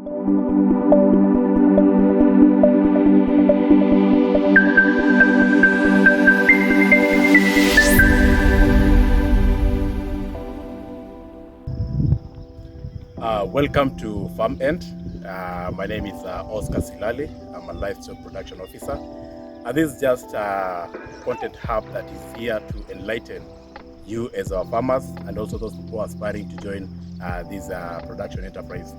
Welcome to Farm End. My name is Oscar Silali. I'm a livestock production officer. This is just a content hub that is here to enlighten you as our farmers and also those who are aspiring to join this production enterprise.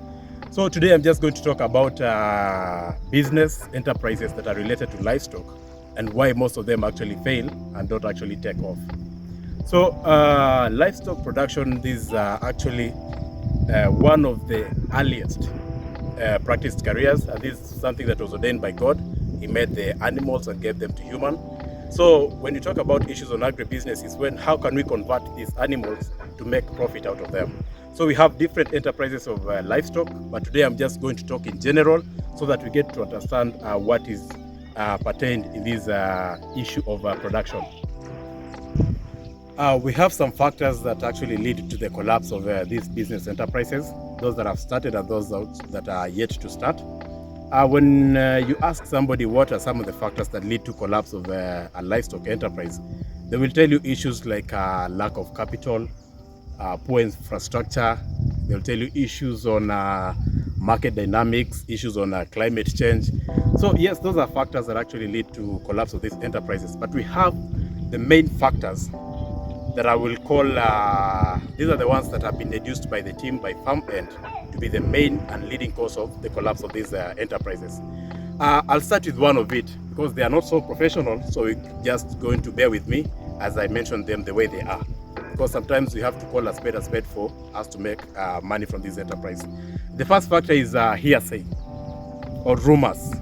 So today I'm just going to talk about business enterprises that are related to livestock and why most of them actually fail and don't actually take off. So livestock production, this is actually one of the earliest practiced careers, and this is something that was ordained by God. He made the animals and gave them to human. So when you talk about issues on agribusiness, is when how can we convert these animals to make profit out of them. So we have different enterprises of livestock, but today I'm just going to talk in general so that we get to understand what is pertained in this issue of production. We have some factors that actually lead to the collapse of these business enterprises, those that have started and those that are yet to start. When you ask somebody what are some of the factors that lead to collapse of a livestock enterprise, they will tell you issues like lack of capital, poor infrastructure. They'll tell you issues on market dynamics, issues on climate change. So yes, those are factors that actually lead to collapse of these enterprises. But we have the main factors that I will call, these are the ones that have been deduced by the team by Farm End to be the main and leading cause of the collapse of these enterprises. I'll start with one of it because they are not so professional, so you're just going to bear with me as I mention them the way they are. Because sometimes we have to call a spade for us to make money from this enterprise. The first factor is hearsay or rumors.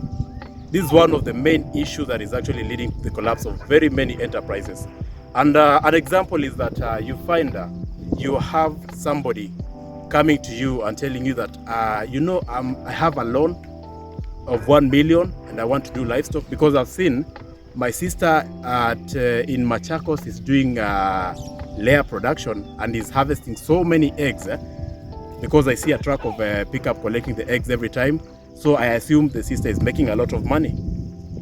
This is one of the main issues that is actually leading to the collapse of very many enterprises. And an example is that you find you have somebody coming to you and telling you that, I have a loan of 1 million and I want to do livestock because I've seen my sister in Machakos is doing layer production and is harvesting so many eggs because I see a truck of pickup collecting the eggs every time. So I assume the sister is making a lot of money.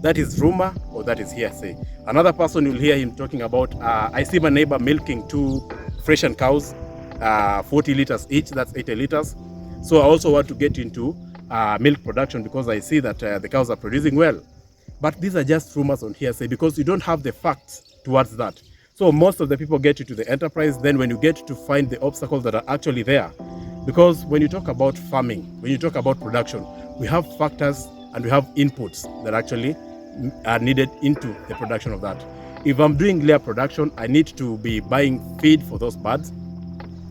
That is rumor or that is hearsay. Another person, you'll hear him talking about, I see my neighbor milking 2 freshen cows, 40 liters each, that's 80 liters. So I also want to get into milk production because I see that the cows are producing well. But these are just rumors on hearsay because you don't have the facts towards that. So most of the people get into the enterprise, then when you get to find the obstacles that are actually there, because when you talk about farming, when you talk about production, we have factors and we have inputs that actually are needed into the production of that. If I'm doing layer production, I need to be buying feed for those birds.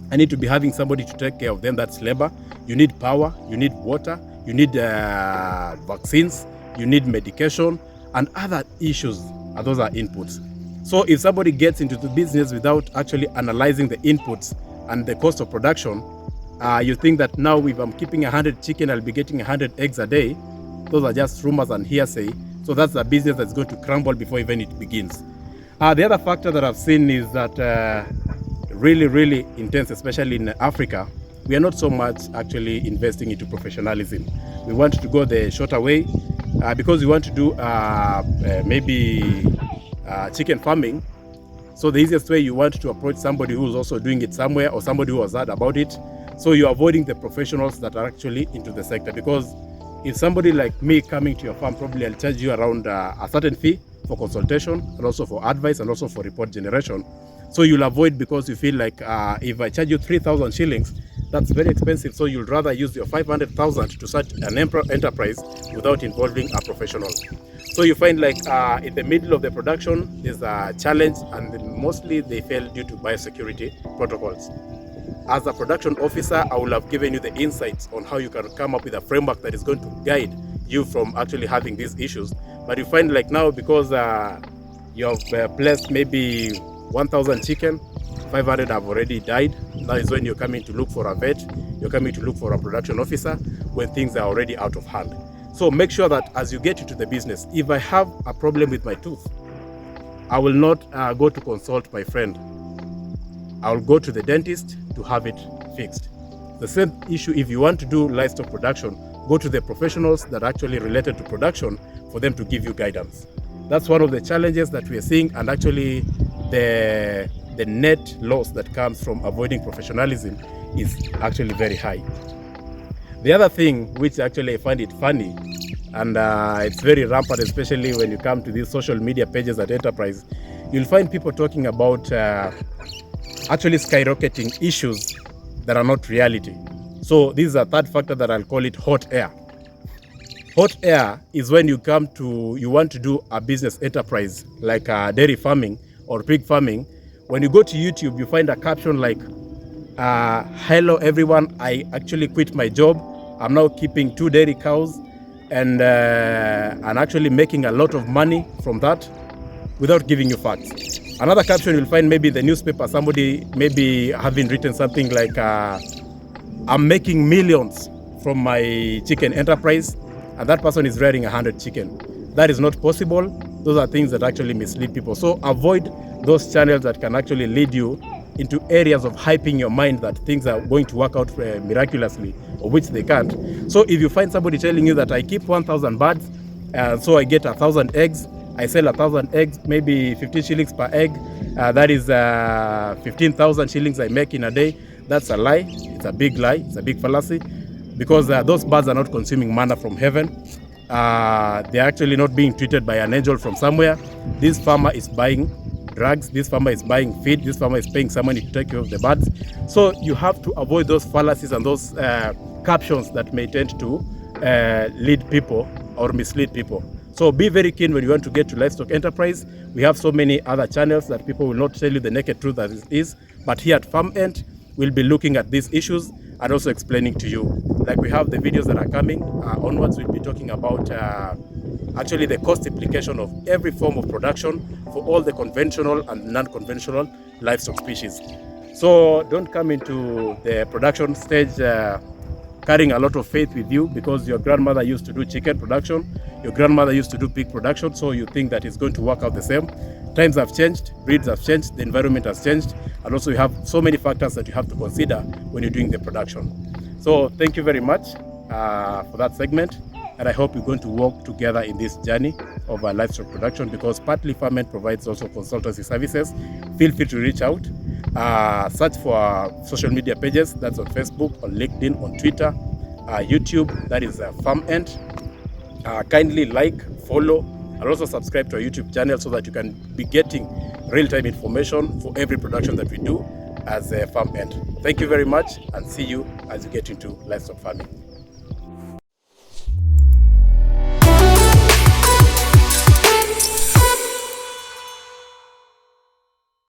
I need to be having somebody to take care of them. That's labor. You need power, you need water, you need vaccines, you need medication, and other issues. Those are inputs. So if somebody gets into the business without actually analyzing the inputs and the cost of production, you think that now if I'm keeping 100 chicken, I'll be getting 100 eggs a day. Those are just rumors and hearsay. So that's a business that's going to crumble before even it begins. The other factor that I've seen is that really intense, especially in Africa, we are not so much actually investing into professionalism. We want to go the shorter way because we want to do maybe chicken farming. So the easiest way, you want to approach somebody who's also doing it somewhere or somebody who has heard about it. So you're avoiding the professionals that are actually into the sector, because if somebody like me coming to your farm, probably I'll charge you around a certain fee for consultation and also for advice and also for report generation. So you'll avoid, because you feel like if I charge you 3,000 shillings, that's very expensive. So you'll rather use your 500,000 to start an enterprise without involving a professional. So you find like in the middle of the production, there's a challenge, and mostly they fail due to biosecurity protocols. As a production officer, I will have given you the insights on how you can come up with a framework that is going to guide you from actually having these issues. But you find like now, because you have placed maybe 1,000 chicken, 500 have already died. That is when you're coming to look for a vet, you're coming to look for a production officer when things are already out of hand. So make sure that as you get into the business, if I have a problem with my tooth, I will not go to consult my friend. I will go to the dentist to have it fixed. The same issue if you want to do livestock production, go to the professionals that are actually related to production for them to give you guidance. That's one of the challenges that we are seeing, and actually the net loss that comes from avoiding professionalism is actually very high. The other thing, which actually I find it funny, and it's very rampant, especially when you come to these social media pages at enterprise, you'll find people talking about actually skyrocketing issues that are not reality. So this is a third factor that I'll call it hot air. Hot air is when you want to do a business enterprise like dairy farming or pig farming. When you go to YouTube, you find a caption like, hello everyone, I actually quit my job. I'm now keeping 2 dairy cows and actually making a lot of money from that, without giving you facts. Another caption you'll find maybe in the newspaper, somebody maybe having written something like, I'm making millions from my chicken enterprise, and that person is rearing 100 chicken. That is not possible. Those are things that actually mislead people. So avoid those channels that can actually lead you into areas of hyping your mind that things are going to work out miraculously, or which they can't. So if you find somebody telling you that I keep 1,000 birds, so I get 1,000 eggs, I sell 1,000 eggs, maybe 15 shillings per egg, that is 15,000 shillings I make in a day, that's a lie. It's a big lie. It's a big fallacy, because those birds are not consuming manna from heaven. They're actually not being treated by an angel from somewhere. This farmer is buying drugs, this farmer is buying feed, this farmer is paying somebody to take care of the birds. So you have to avoid those fallacies and those captions that may tend to lead people or mislead people. So be very keen when you want to get to livestock enterprise. We have so many other channels that people will not tell you the naked truth that it is, but here at Farm End, we'll be looking at these issues and also explaining to you. Like we have the videos that are coming onwards, we'll be talking about actually the cost implication of every form of production for all the conventional and non-conventional livestock species. So don't come into the production stage carrying a lot of faith with you, because your grandmother used to do chicken production, your grandmother used to do pig production, so you think that it's going to work out the same. Times have changed, breeds have changed, the environment has changed, and also you have so many factors that you have to consider when you're doing the production. So thank you very much for that segment, and I hope you're going to work together in this journey of livestock production, because partly Farm End provides also consultancy services. Feel free to reach out. Search for social media pages, that's on Facebook, on LinkedIn, on Twitter, YouTube, that is Farm End. Kindly like, follow, and also subscribe to our YouTube channel so that you can be getting real-time information for every production that we do as a Farm End. Thank you very much, and see you as you get into livestock farming.